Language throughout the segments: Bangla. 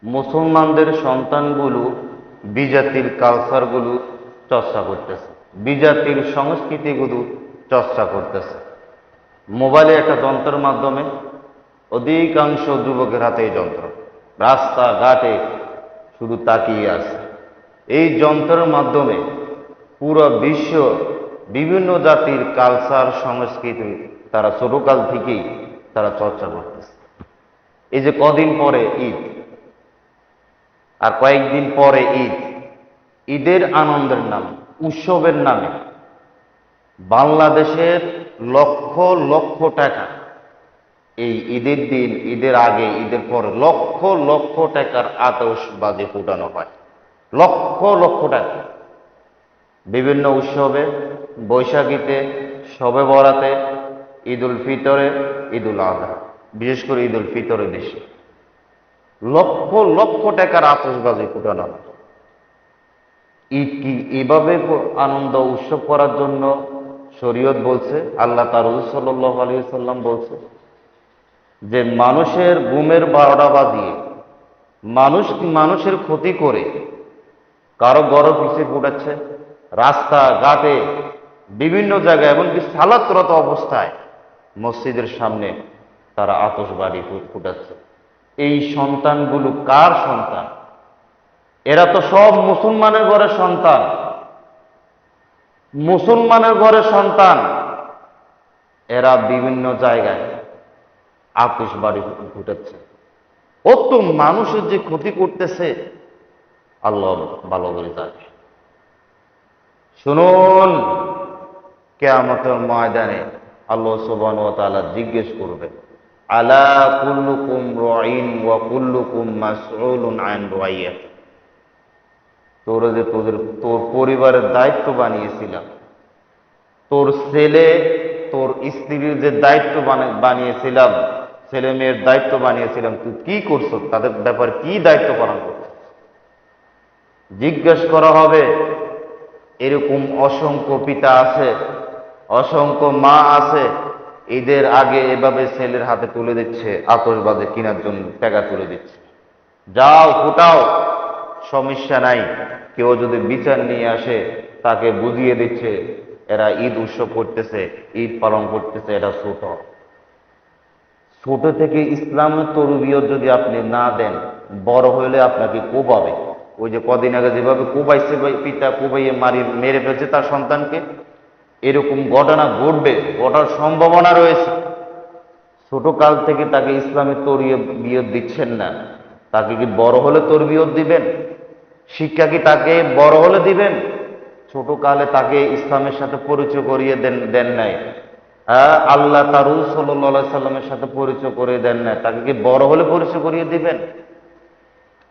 মুসলমানদের সন্তানগুলো বিজাতির কালচারগুলো চর্চা করতেছে, বিজাতির সংস্কৃতিগুলো চর্চা করতেছে। মোবাইলে একটা যন্ত্রের মাধ্যমে অধিকাংশ যুবকের হাতে এই যন্ত্র, রাস্তাঘাটে শুধু তাকিয়ে আছে। এই যন্ত্রের মাধ্যমে পুরো বিশ্ব বিভিন্ন জাতির কালচার সংস্কৃতি তারা ছোটকাল থেকেই তারা চর্চা করতেছে। এই যে কদিন পরে ঈদ আর কয়েকদিন পরে ঈদ, ঈদের আনন্দের নামে, উৎসবের নামে বাংলাদেশের লক্ষ লক্ষ টাকা এই ঈদের দিন, ঈদের আগে, ঈদের পরে লক্ষ লক্ষ টাকার আতশবাজি ফুটানো হয়। লক্ষ লক্ষ টাকা বিভিন্ন উৎসবে, বৈশাখীতে, শবে বরাতে, ঈদ উল ফিতরে, ঈদ উল আজহা, বিশেষ করে ঈদ উল ফিতরে বেশি লক্ষ লক্ষ টাকার আতশবাজি ফুটানো হয়। ঈদ কি এভাবে আনন্দ উৎসব করার জন্য শরীয়ত বলছে? আল্লাহ তার রাসূল সাল্লাল্লাহু আলাইহি ওয়াসাল্লাম বলছে যে মানুষের ঘুমের 12টা বাজিয়ে মানুষের ক্ষতি করে কারো গড় পিছিয়ে ফুটাচ্ছে, রাস্তাঘাটে বিভিন্ন জায়গায়, এমনকি সালাতরত অবস্থায় মসজিদের সামনে তারা আতশবাজি ফুটাচ্ছে। এই সন্তানগুলো কার সন্তান? এরা তো সব মুসলমানের ঘরের সন্তান, মুসলমানের ঘরের সন্তান। এরা বিভিন্ন জায়গায় আতশবাজি ফুটাচ্ছে। ও তো মানুষের যে ক্ষতি করতেছে আল্লাহ ভালো করে জানে। শুনুন, কিয়ামতের ময়দানে আল্লাহ সুবহানাহু ওয়া তাআলা জিজ্ঞেস করবেন, আলা কুল্লুকুম রাঈন ওয়া কুল্লুকুম মাসউলুন আন রাইয়াতি। তোর পরিবারের দায়িত্ব বানিয়েছিলাম, তোর ছেলে তোর স্ত্রীর যে দায়িত্ব বানিয়েছিলাম, ছেলে মেয়ের দায়িত্ব বানিয়েছিলাম, তুই কি করছো? তাদের ব্যাপারে কি দায়িত্ব পালন করছো? জিজ্ঞেস করা হবে। এরকম অসংখ্য পিতা আছে, অসংখ্য মা আছে, ঈদের আগে এভাবে ছেলের হাতে তুলে দিচ্ছে, আতশবাজি কেনার জন্য টাকা তুলে দিচ্ছে, যাও ফুটাও, সমস্যা নাই। কেউ যদি বিচার নিয়ে আসে তাকে বুঝিয়ে দিচ্ছে এরা ঈদ উৎসব করতেছে, ঈদ পালন করতেছে, এটা ছোট। ছোট থেকে ইসলামের তরবিয়ত যদি আপনি না দেন, বড় হইলে আপনাকে কোবাবে। ওই যে কদিন আগে যেভাবে কোবাইছে পিতা, কোবাইয়ে মেরে ফেলছে তার সন্তানকে, এরকম ঘটনা ঘটবে, ঘটার সম্ভাবনা রয়েছে। ছোট কাল থেকে তাকে ইসলামের তরবিয়ত দিচ্ছেন না, তাকে কি বড় হলে তরবিয়ত দিবেন? শিক্ষা কি তাকে বড় হলে দিবেন? ছোট কালে তাকে ইসলামের সাথে পরিচয় করিয়ে দেন নাই। আল্লাহ তার রাসূল সাল্লাল্লাহু আলাইহি সাল্লামের সাথে পরিচয় করিয়ে দেন নাই, তাকে কি বড় হলে পরিচয় করিয়ে দিবেন?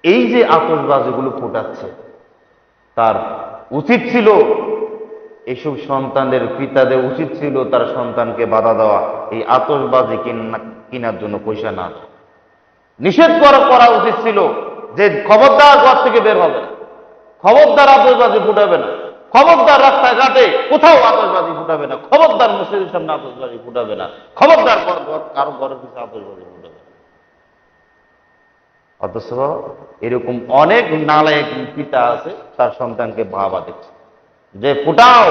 এই যে আতশবাজিগুলো ফুটাচ্ছে, তার উচিত ছিল, এইসব সন্তানদের পিতাদের উচিত ছিল তার সন্তানকে বাধা দেওয়া, এই আতশবাজি কেনার জন্য পয়সা না নিষেধ করা উচিত ছিল, যে খবরদার ঘর থেকে বের হবে না, খবরদার আতশবাজি ফুটাবে না, খবরদার রাস্তাঘাটে কোথাও আতশবাজি ফুটাবে না, খবরদার মসজিদের সামনে আতশবাজি ফুটাবে না, খবরদার কারো ঘরের পিছনে আতশবাজি ফুটাবে না। অথচ এরকম অনেক নালায়েক পিতা আছে, তার সন্তানকে বাবা দিচ্ছে যে ফুটাও,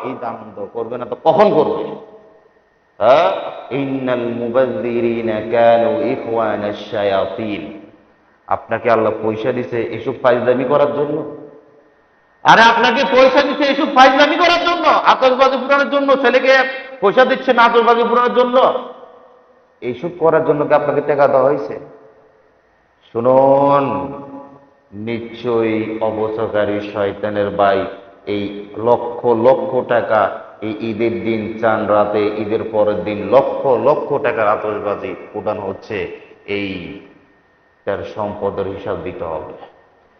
এই আনন্দ করবে না তো কখন করবে? ইন্নাল মুবাযযিরিনা কানু ইখওয়ানাশ শায়াতিন। আপনাকে আল্লাহ পয়সা দিছে এসব ফাইজলামি করার জন্য? আরে আপনাকে পয়সা দিচ্ছে এসব ফাইজলামি করার জন্য, আতশবাজি ফুটানোর জন্য? ছেলেকে পয়সা দিচ্ছে না আতশবাজি ফুটানোর জন্য? এইসব করার জন্য কি আপনাকে টাকা দেওয়া হয়েছে? শুনুন, নিশ্চয়ই অবচকারী শয়তানের ভাই এই লক্ষ লক্ষ টাকা এই ঈদের দিন, চান রাতে, ঈদের পরের দিন লক্ষ লক্ষ টাকার আতশবাজি ফুটানো হচ্ছে। এই তার সম্পদের হিসাব দিতে হবে,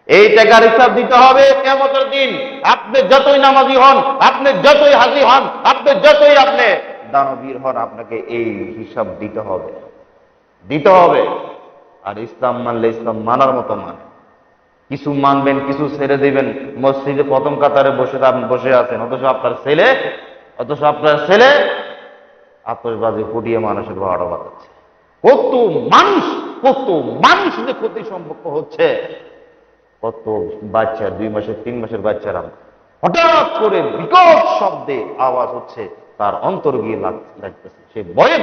এই টাকার হিসাব দিতে হবে কিয়ামতের দিন। আপনি যতই নামাজি হন, আপনি যতই হাজী হন, আপনি যতই দানবীর হন, আপনাকে এই হিসাব দিতে হবে, দিতে হবে। আর ইসলাম মানলে ইসলাম মানার মতো মানে, কিছু মানবেন, কিছু ছেড়ে দিবেন। মসজিদে প্রথম কাতারে বসে আছেন, অথচ আপনার ছেলে আতশবাজি ফুটিয়ে মানুষের ভাড়া বাঁচাচ্ছে। কত মানুষ কত মানুষদের ক্ষতি সম্পর্ক হচ্ছে। কত বাচ্চা 2 মাসের 3 মাসের বাচ্চারা হঠাৎ করে বিকট শব্দে আওয়াজ হচ্ছে, তার অন্তর গিয়ে লাগতেছে, সে ভয়ে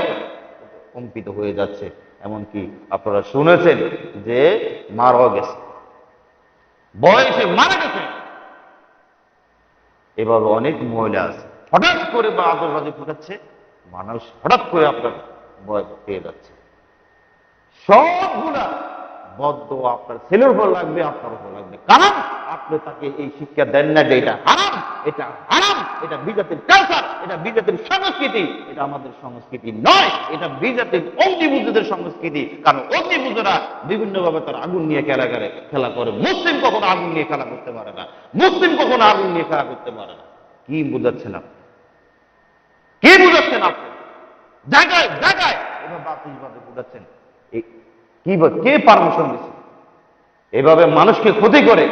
কম্পিত হয়ে যাচ্ছে। এমনকি আপনারা শুনেছেন যে মারাও গেছে, বয়সে মারা গেছে। এভাবে অনেক মহিলা আছে, হঠাৎ করে বা আতশবাজি ফুটাচ্ছে, মানুষ হঠাৎ করে আপনার ভয় পেয়ে যাচ্ছে। সবগুলা বদ্ধ আপনার ছেলের উপর লাগবে, আপনার উপর লাগবে, কারণ আপনি তাকে এই শিক্ষা দেন না যে এটা হারাম, এটা হারাম, এটা বিজাতির কালচার, এটা বিজাতির সংস্কৃতি। এটা আমাদের সংস্কৃতি নয়, এটা বিজাতির অগ্নিপুজোদের সংস্কৃতি। কারণ অগ্নিপুজোরা বিভিন্নভাবে তার আগুন নিয়ে খেলা করে। মুসলিম কখনো আগুন নিয়ে খেলা করতে পারে না, মুসলিম কখনো আগুন নিয়ে খেলা করতে পারে না। কি বুঝাচ্ছেন আপনি? কি বুঝাচ্ছেন আপনি? জায়গায় জায়গায় এভাবে আতশবাজি ফুটাচ্ছেন, কে পারমিশন দিচ্ছে? এভাবে মানুষকে ক্ষতি করে,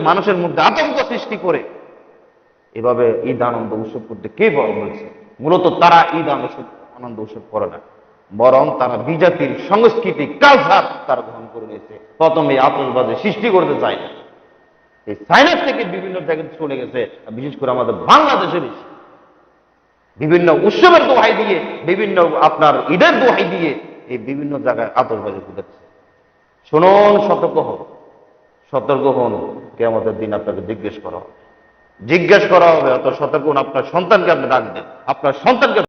মানুষের মধ্যে আতঙ্ক সৃষ্টি করে এভাবে ঈদ আনন্দ উৎসব করতে কে বলছে? মূলত তারা ঈদ আনন্দ উৎসব করে না, বরং তারা বিজাতির সংস্কৃতি কালচার তারা গ্রহণ করে নিয়েছে। প্রথমে আতশবাজি সৃষ্টি করতে চায় না, এই সাইনাস থেকে বিভিন্ন জায়গায় চলে গেছে, বিশেষ করে আমাদের বাংলাদেশে বেশি। বিভিন্ন উৎসবের দোহাই দিয়ে, বিভিন্ন আপনার ঈদের দোহাই দিয়ে এই বিভিন্ন জায়গায় আতশবাজি ফুটাচ্ছে। শুনুন, সতর্ক হন, সতর্ক হন। কিয়ামতের দিন আপনাকে জিজ্ঞেস করা হবে, অত সতর্ক হন। আপনার সন্তানকে আপনি ডাকবেন, আপনার সন্তানকে